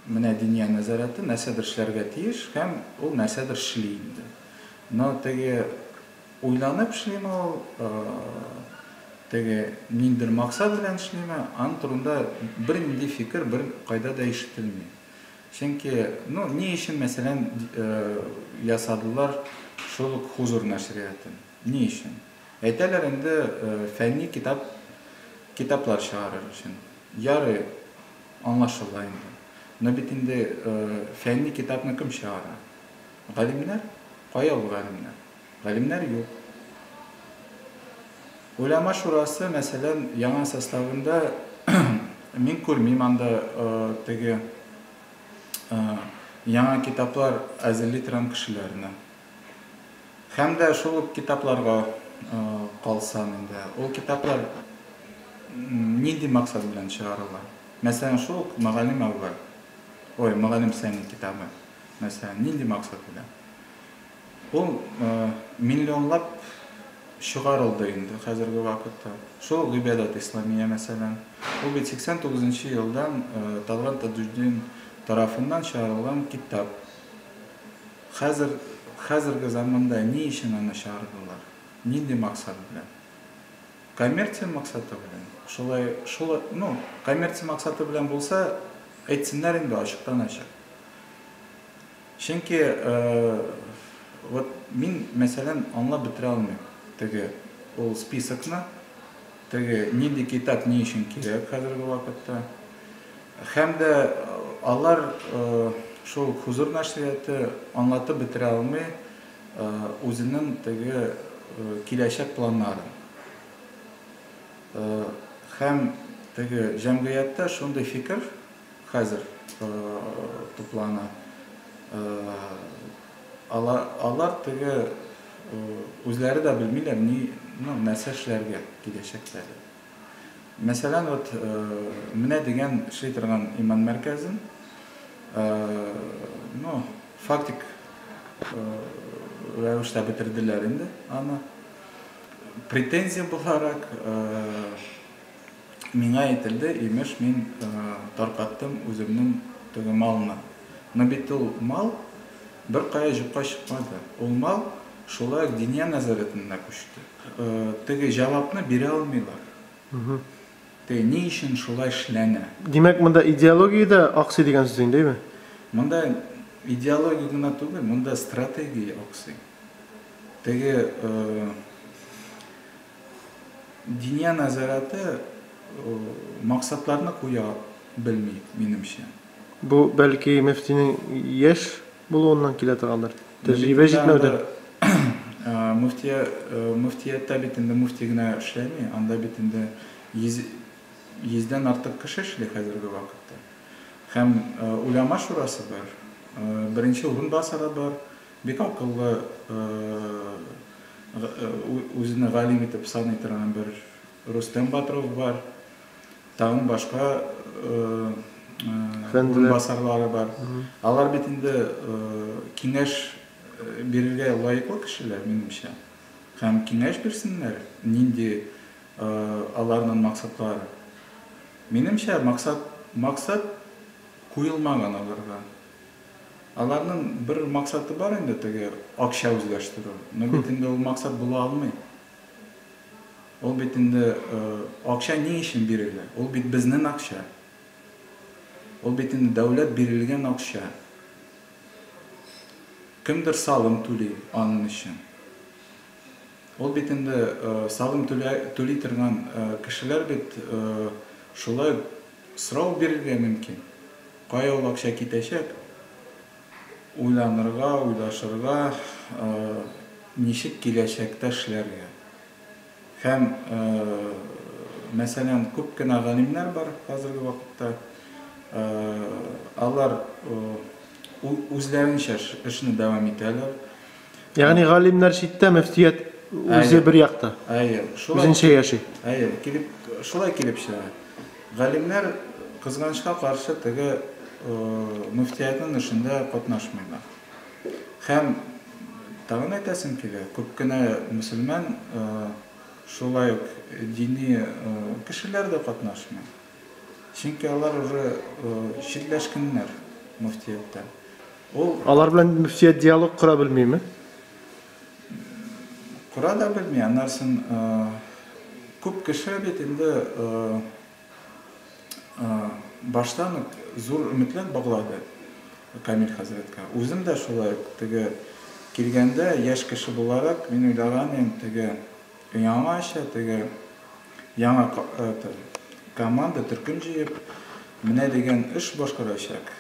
менә динья нәзарәте нәрсәдер эшләргә тиеш һәм ул нәрсәдер эшли инде. Но теге уйланып эшлиме ул, теге ниндидер максат белән эшлиме, аның турында бернинди фикер бер кайда да ишетелми. Чөнки, ни өчен мәсәлән ясадылар шул хузур нәшриятын? Ни өчен? Әйтәләр инде фәнни китаплар чыгарыр өчен. Ярый, аңлашыла инде. Но бит инде фәнни китапны кем чыгара? Галимнәр? Кая ул галимнәр? Галимнәр юк. Улама шурасы, мәсәлән, яңа составында мин күрмим анда теге яңа китаплар әзерли торган кешеләрне. Һәм дә шул китапларга калсам инде, ул китаплар нинди максат белән чыгарыла? Мәсәлән, шул Мөгаллим әүвәл, Мөгаллим Сәни китабы, мәсәлән, нинди максат белән? Ул миллионлап чыгарылды инде хәзерге вакытта. Шул Гыйбадат исламия, мәсәлән, ул бит 89 елдан Талгат Таҗетдин тарафыннан чыгарылган китап. Хәзерге заманда ни өчен аны чыгардылар? Нинди максат белән? Коммерция максаты белән. Шулай, коммерция максаты белән булса, әйтсеннәр инде ачыктан-ачык. Чөнки мин, мәсәлән, аңлап бетерә алмыйм. Теге ул списокны, теге нинди китап ни өчен кирәк хәзерге вакытта. Һәм дә алар шул хузур нәшрияты аңлатып бетерә алмый үзенең теге киләчәк планнарын. Һәм теге җәмгыятьтә шундый фикер хәзер туплана. Алар теге үзләре дә белмиләр, нәрсә эшләргә киләчәктә. Мәсәлән, менә дигән эшли торган иман мәркәзен, фактик рәвештә бетерделәр инде аны. Претензия буларак миңа әйтелде, имеш, мин таркаттым үземнең теге малны. Но бит ул мал бер кая җупка чыкмады. Ул мал шулай динья нәзарәтенә күчте. Теге җавапны бирә алмыйлар. Теге ни өчен шулай эшләнә? Димәк, монда идеология да аксый дигән сүз инде, әйме? Монда идеология гына түгел, монда стратегия аксый. Теге динья нәзарәте максатларны куя белми, минемчә. Бу бәлки мөфтинең яшь булуыннан килә торгандыр. Тәҗрибә җитмәүдән. Мөфтияттә бит инде мөфти генә эшләми, анда бит инде 100дән артык кеше эшли хәзерге вакытта. Һәм улама шурасы бар, беренче урынбасары бар, бик акыллы, үзенә галим итеп саный торган бер Рустем Батров бар, тагын башка урынбасарлары бар. Алар бит инде киңәш бирергә лаеклы кешеләр, минемчә. Һәм киңәш бирсеннәр, нинди аларның максатлары. Минемчә, максат куелмаган аларга. Аларның бер максаты бар инде, теге акча үзләштерү. Но бит инде ул максат була алмый. Ул бит инде акча ни өчен бирелә? Ул бит безнең акча. Ул бит инде дәүләт бирелгән акча. Кемдер салым түли аның өчен. Ул бит инде салым түли торган кешеләр бит шулай сорау бирергә мөмкин. Кая ул акча китәчәк? Уйланырга, уйлашырга, ничек киләчәктә эшләргә. Һәм мәсәлән, күп кенә галимнәр бар хәзерге вакытта. Алар үзләренчә эшне дәвам итәләр. Ягъни галимнәр читтә, мөфтият үзе бер якта. Үзенчә яши. Шулай килеп чыга. Галимнәр кызганычка каршы теге мөфтиятның эшендә катнашмыйлар. Һәм тагын әйтәсем килә, күп кенә мөселман шулай ук дини кешеләр дә катнашмый. Чөнки алар уже читләшкәннәр. муфтиятта. Ол Алар белән мөфтият диалог кыра белмиме? кура да белми, анарсын күп кеше бит инде баштан ук зур өметләр баглады Камил хәзрәткә. Үзем дә шулай теге килгәндә яшь кеше буларак мин уйлаган идем теге яңача теге яңа команда төркем җыеп менә дигән эш башкарачак.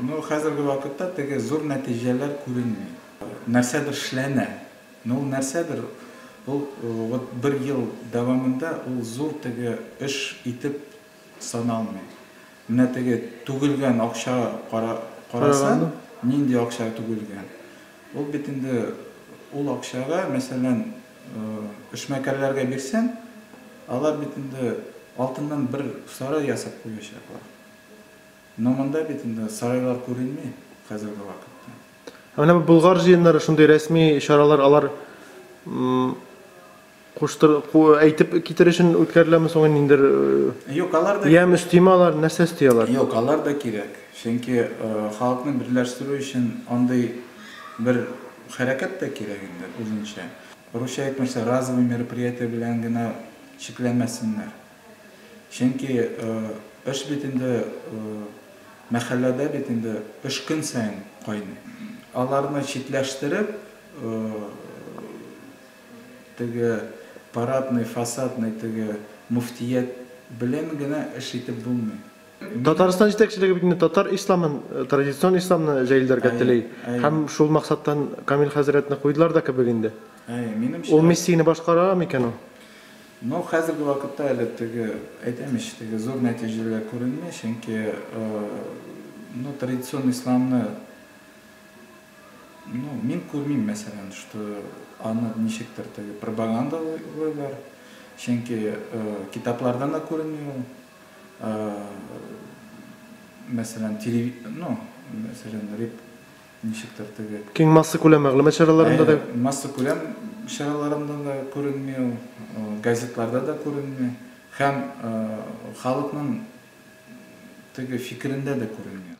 Ну хәзерге вакытта теге зур нәтиҗәләр күренми. Нәрсәдер эшләнә. Ну нәрсәдер ул вот бер ел дәвамында ул зур теге эш итеп саналмый. Менә теге түгелгән акча караса, нинди акча түгелгән. Ул бит инде ул акчага, мәсәлән, эшмәкәрләргә бирсәң, алар бит инде алтыннан бер сарай ясап куячаклар. Но монда бит инде сарайлар күренми хәзерге вакытта. Менә бу Болгар җыеннары шундый рәсми чаралар алар әйтеп китер өчен үткәреләме соң ниндер Юк, алар да я мөстималар нәрсә истиялар? Юк, алар да кирәк. Чөнки халыкны берләштерү өчен андый бер хәрәкәт тә кирәк инде үзенчә. Русча әйтмәсә, разовый мероприятие белән генә чикләнмәсеннәр. Чөнки эш бит инде мәхәлләдә бит инде эш көн сайын кайный. Аларны читләштереп, теге парадный, фасадный теге муфтият белән генә эш итеп булмый. Татарстан җитәкчелеге бит инде татар исламын, традицион исламны җәйләргә тели. Һәм шул максаттан Камил хәзрәтне куйдылар да кебек инде. Минемчә, Ул миссияне башкара микән ул? Ну, хәзерге вакытта әле теге әйтәмеш, теге зур нәтиҗәләр күренми, чөнки ну традицион исламны мин күрмим, мәсәлән, что аны ничектер теге пропагандалыйлар, чөнки китаплардан да күренми ул. Мәсәлән, ничектер теге Киң масса күләм мәгълүмат чараларында да масса күләм чараларында да күренми ул, газетларда да күренми, һәм халыкның теге фикерендә дә күренми.